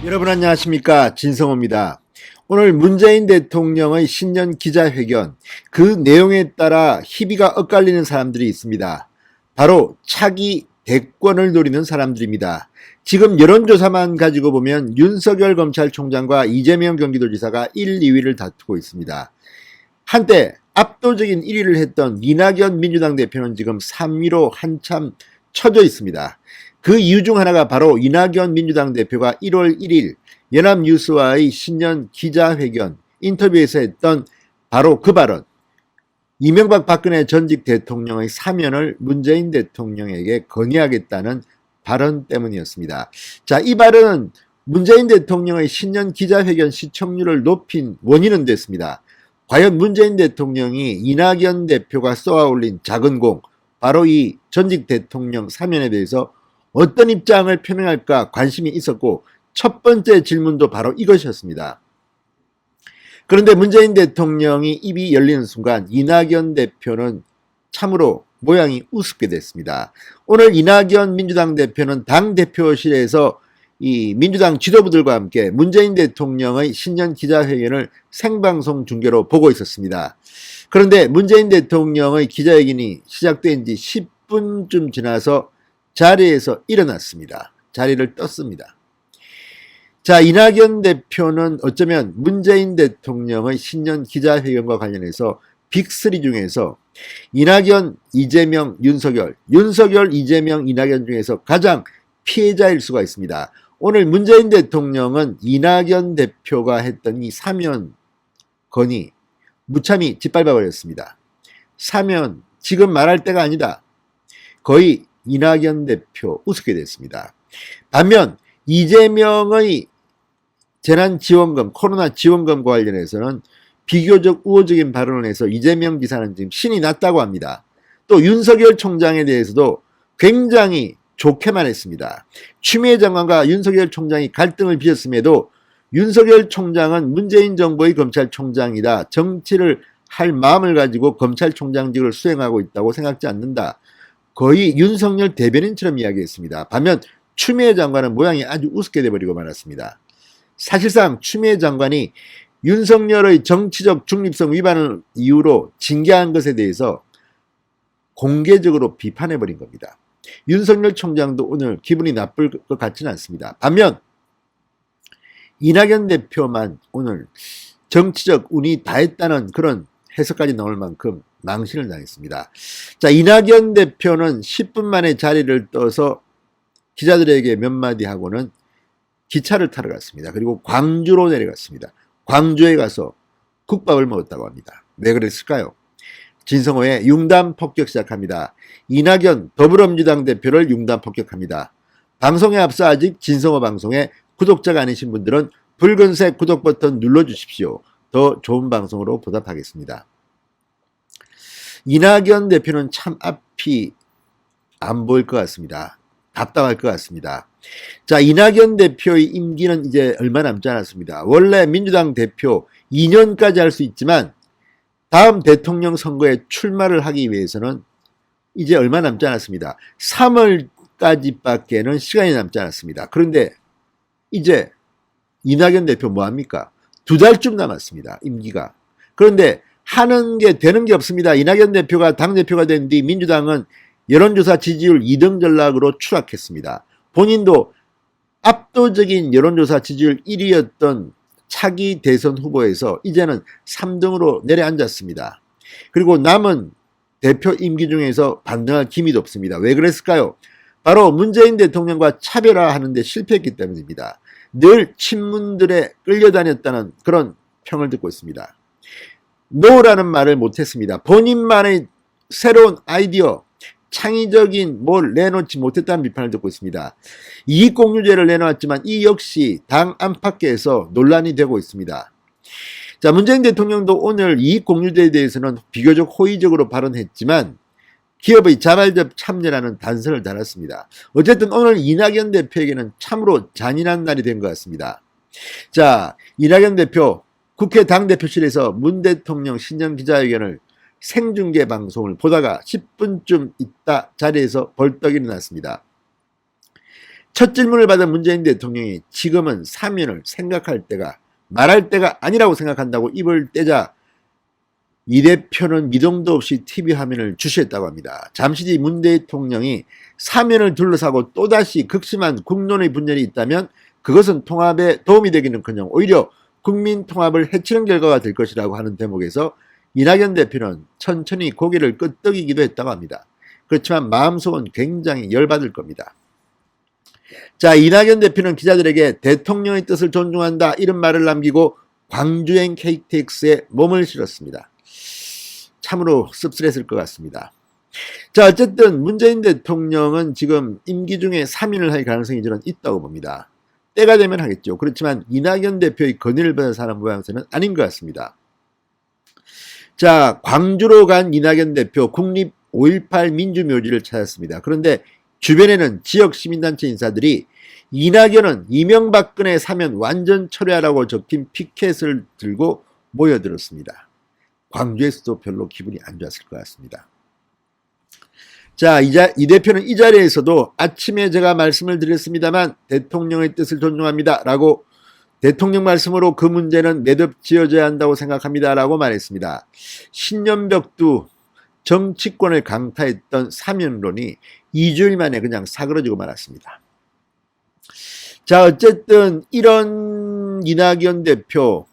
여러분 안녕하십니까, 진성호입니다. 오늘 문재인 대통령의 신년 기자회견, 그 내용에 따라 희비가 엇갈리는 사람들이 있습니다. 바로 차기 대권을 노리는 사람들입니다. 지금 여론조사만 가지고 보면 윤석열 검찰총장과 이재명 경기도지사가 1, 2위를 다투고 있습니다. 한때 압도적인 1위를 했던 이낙연 민주당 대표는 지금 3위로 한참 처져 있습니다. 그 이유 중 하나가 바로 이낙연 민주당 대표가 1월 1일 연합뉴스와의 신년 기자회견 인터뷰에서 했던 바로 그 발언, 이명박 박근혜 전직 대통령의 사면을 문재인 대통령에게 건의하겠다는 발언 때문이었습니다. 자, 이 발언은 문재인 대통령의 신년 기자회견 시청률을 높인 원인은 됐습니다. 과연 문재인 대통령이 이낙연 대표가 쏘아 올린 작은 공, 바로 이 전직 대통령 사면에 대해서 어떤 입장을 표명할까 관심이 있었고, 첫 번째 질문도 바로 이것이었습니다. 그런데 문재인 대통령이 입이 열리는 순간 이낙연 대표는 참으로 모양이 우습게 됐습니다. 오늘 이낙연 민주당 대표는 당대표실에서 이 민주당 지도부들과 함께 문재인 대통령의 신년 기자회견을 생방송 중계로 보고 있었습니다. 그런데 문재인 대통령의 기자회견이 시작된 지 10분쯤 지나서 자리에서 일어났습니다. 자리를 떴습니다. 자, 이낙연 대표는 어쩌면 문재인 대통령의 신년 기자회견과 관련해서 빅3 중에서 이낙연, 이재명, 윤석열, 이재명, 이낙연 중에서 가장 피해자일 수가 있습니다. 오늘 문재인 대통령은 이낙연 대표가 했던 이 사면 건의 무참히 짓밟아버렸습니다. 사면 지금 말할 때가 아니다. 거의 이낙연 대표 우습게 됐습니다. 반면 이재명의 재난지원금, 코로나 지원금과 관련해서는 비교적 우호적인 발언을 해서 이재명 지사는 지금 신이 났다고 합니다. 또 윤석열 총장에 대해서도 굉장히 좋게만 했습니다. 추미애 장관과 윤석열 총장이 갈등을 빚었음에도 윤석열 총장은 문재인 정부의 검찰총장이다. 정치를 할 마음을 가지고 검찰총장직을 수행하고 있다고 생각지 않는다. 거의 윤석열 대변인처럼 이야기했습니다. 반면 추미애 장관은 모양이 아주 우습게 돼버리고 말았습니다. 사실상 추미애 장관이 윤석열의 정치적 중립성 위반을 이유로 징계한 것에 대해서 공개적으로 비판해버린 겁니다. 윤석열 총장도 오늘 기분이 나쁠 것 같지는 않습니다. 반면 이낙연 대표만 오늘 정치적 운이 다했다는 그런 해석까지 나올 만큼 망신을 당했습니다. 자, 이낙연 대표는 10분 만에 자리를 떠서 기자들에게 몇 마디 하고는 기차를 타러 갔습니다. 그리고 광주로 내려갔습니다. 광주에 가서 국밥을 먹었다고 합니다. 왜 그랬을까요? 진성호의 융단 폭격 시작합니다. 이낙연 더불어민주당 대표를 융단 폭격합니다. 방송에 앞서 아직 진성호 방송에 구독자가 아니신 분들은 붉은색 구독 버튼 눌러주십시오. 더 좋은 방송으로 보답하겠습니다. 이낙연 대표는 참 앞이 안 보일 것 같습니다. 답답할 것 같습니다. 자, 이낙연 대표의 임기는 이제 얼마 남지 않았습니다. 원래 민주당 대표 2년까지 할 수 있지만 다음 대통령 선거에 출마를 하기 위해서는 이제 얼마 남지 않았습니다. 3월까지밖에는 시간이 남지 않았습니다. 그런데 이제 이낙연 대표 뭐합니까? 2달쯤 남았습니다. 임기가. 그런데 하는 게 되는 게 없습니다. 이낙연 대표가 당대표가 된 뒤 민주당은 여론조사 지지율 2등 전락으로 추락했습니다. 본인도 압도적인 여론조사 지지율 1위였던 차기 대선 후보에서 이제는 3등으로 내려앉았습니다. 그리고 남은 대표 임기 중에서 반등할 기미도 없습니다. 왜 그랬을까요? 바로 문재인 대통령과 차별화하는 데 실패했기 때문입니다. 늘 친문들에 끌려다녔다는 그런 평을 듣고 있습니다. 노라는 말을 못했습니다. 본인만의 새로운 아이디어, 창의적인 뭘 내놓지 못했다는 비판을 듣고 있습니다. 이익공유제를 내놓았지만 이 역시 당 안팎에서 논란이 되고 있습니다. 자, 문재인 대통령도 오늘 이익공유제에 대해서는 비교적 호의적으로 발언했지만 기업의 자발적 참여라는 단서를 달았습니다. 어쨌든 오늘 이낙연 대표에게는 참으로 잔인한 날이 된 것 같습니다. 자, 이낙연 대표 국회 당대표실에서 문 대통령 신년 기자회견을 생중계 방송을 보다가 10분쯤 있다 자리에서 벌떡 일어났습니다. 첫 질문을 받은 문재인 대통령이 지금은 사면을 생각할 때가 말할 때가 아니라고 생각한다고 입을 떼자 이 대표는 미동도 없이 TV 화면을 주시했다고 합니다. 잠시 뒤 문 대통령이 사면을 둘러싸고 또다시 극심한 국론의 분열이 있다면 그것은 통합에 도움이 되기는커녕 오히려 국민 통합을 해치는 결과가 될 것이라고 하는 대목에서 이낙연 대표는 천천히 고개를 끄덕이기도 했다고 합니다. 그렇지만 마음속은 굉장히 열받을 겁니다. 자, 이낙연 대표는 기자들에게 대통령의 뜻을 존중한다 이런 말을 남기고 광주행 KTX에 몸을 실었습니다. 참으로 씁쓸했을 것 같습니다. 자, 어쨌든 문재인 대통령은 지금 임기 중에 사면을 할 가능성이 저는 있다고 봅니다. 때가 되면 하겠죠. 그렇지만 이낙연 대표의 건의를 받은 사람 모양새는 아닌 것 같습니다. 자, 광주로 간 이낙연 대표 국립 5.18 민주묘지를 찾았습니다. 그런데 주변에는 지역 시민단체 인사들이 이낙연은 이명박근혜 사면 완전 철회하라고 적힌 피켓을 들고 모여들었습니다. 광주에서도 별로 기분이 안 좋았을 것 같습니다. 자, 이 대표는 이 자리에서도 아침에 제가 말씀을 드렸습니다만 대통령의 뜻을 존중합니다 라고 대통령 말씀으로 그 문제는 매듭 지어져야 한다고 생각합니다 라고 말했습니다. 신년벽두 정치권을 강타했던 사면론이 2주일 만에 그냥 사그러지고 말았습니다. 자, 어쨌든 이런 이낙연 대표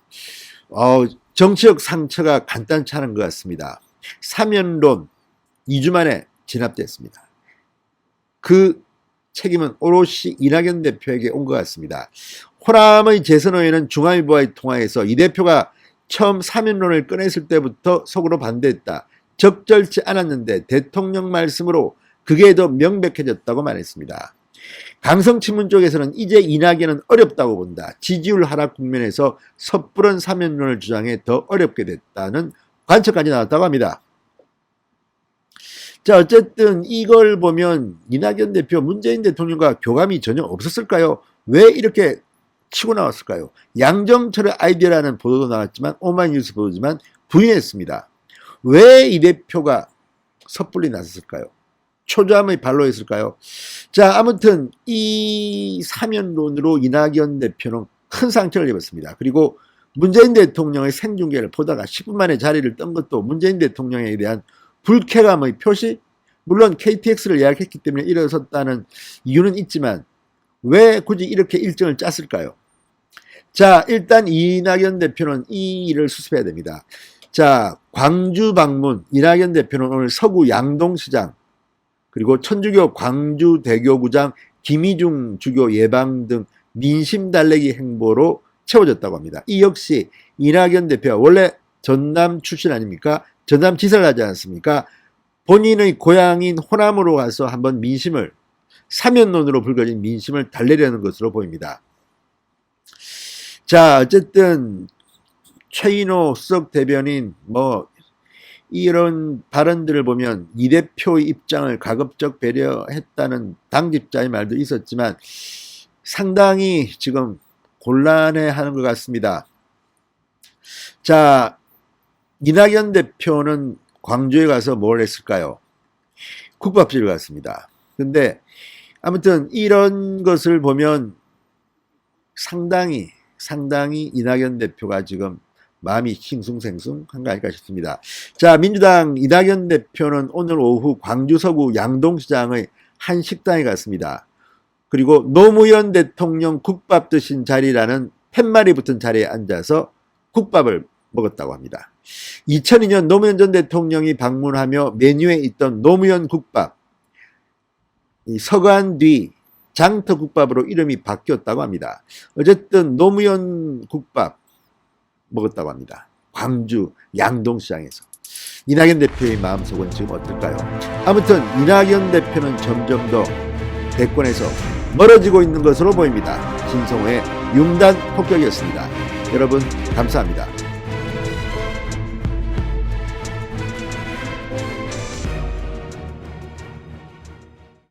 정치적 상처가 간단치 않은 것 같습니다. 사면론 2주 만에 진압됐습니다. 그 책임은 오롯이 이낙연 대표에게 온 것 같습니다. 호남의 재선의회는 중앙일보와의 통화에서 이 대표가 처음 사면론을 꺼냈을 때부터 속으로 반대했다. 적절치 않았는데 대통령 말씀으로 그게 더 명백해졌다고 말했습니다. 강성친문 쪽에서는 이제 이낙연은 어렵다고 본다. 지지율 하락 국면에서 섣부른 사면론을 주장해 더 어렵게 됐다는 관측까지 나왔다고 합니다. 자, 어쨌든 이걸 보면 이낙연 대표 문재인 대통령과 교감이 전혀 없었을까요? 왜 이렇게 치고 나왔을까요? 양정철의 아이디어라는 보도도 나왔지만 오마이뉴스 보도지만 부인했습니다. 왜 이 대표가 섣불리 나섰을까요? 초조함의 발로했을까요? 자, 아무튼 이 사면론으로 이낙연 대표는 큰 상처를 입었습니다. 그리고 문재인 대통령의 생중계를 보다가 10분 만에 자리를 뜬 것도 문재인 대통령에 대한 불쾌감의 표시? 물론 KTX를 예약했기 때문에 일어섰다는 이유는 있지만 왜 굳이 이렇게 일정을 짰을까요? 자, 일단 이낙연 대표는 이 일을 수습해야 됩니다. 자, 광주 방문 이낙연 대표는 오늘 서구 양동시장 그리고 천주교 광주대교구장 김희중 주교 예방 등 민심 달래기 행보로 채워졌다고 합니다. 이 역시 이낙연 대표가 원래 전남 출신 아닙니까? 전남 지사를 하지 않습니까? 본인의 고향인 호남으로 가서 한번 민심을 사면론으로 불거진 민심을 달래려는 것으로 보입니다. 자, 어쨌든 최인호 수석 대변인 이런 발언들을 보면 이 대표의 입장을 가급적 배려했다는 당직자의 말도 있었지만 상당히 지금 곤란해하는 것 같습니다. 자, 이낙연 대표는 광주에 가서 뭘 했을까요? 국밥집을 갔습니다. 근데 아무튼 이런 것을 보면 상당히 이낙연 대표가 지금 마음이 싱숭생숭한 거 아닐까 싶습니다. 자, 민주당 이낙연 대표는 오늘 오후 광주 서구 양동시장의 한 식당에 갔습니다. 그리고 노무현 대통령 국밥 드신 자리라는 팻말이 붙은 자리에 앉아서 국밥을 먹었다고 합니다. 2002년 노무현 전 대통령이 방문하며 메뉴에 있던 노무현 국밥, 이 서관 뒤 장터국밥으로 이름이 바뀌었다고 합니다. 어쨌든 노무현 국밥 먹었다고 합니다. 광주 양동시장에서. 이낙연 대표의 마음속은 지금 어떨까요? 아무튼 이낙연 대표는 점점 더 대권에서 멀어지고 있는 것으로 보입니다. 진성호의 융단 폭격이었습니다. 여러분 감사합니다.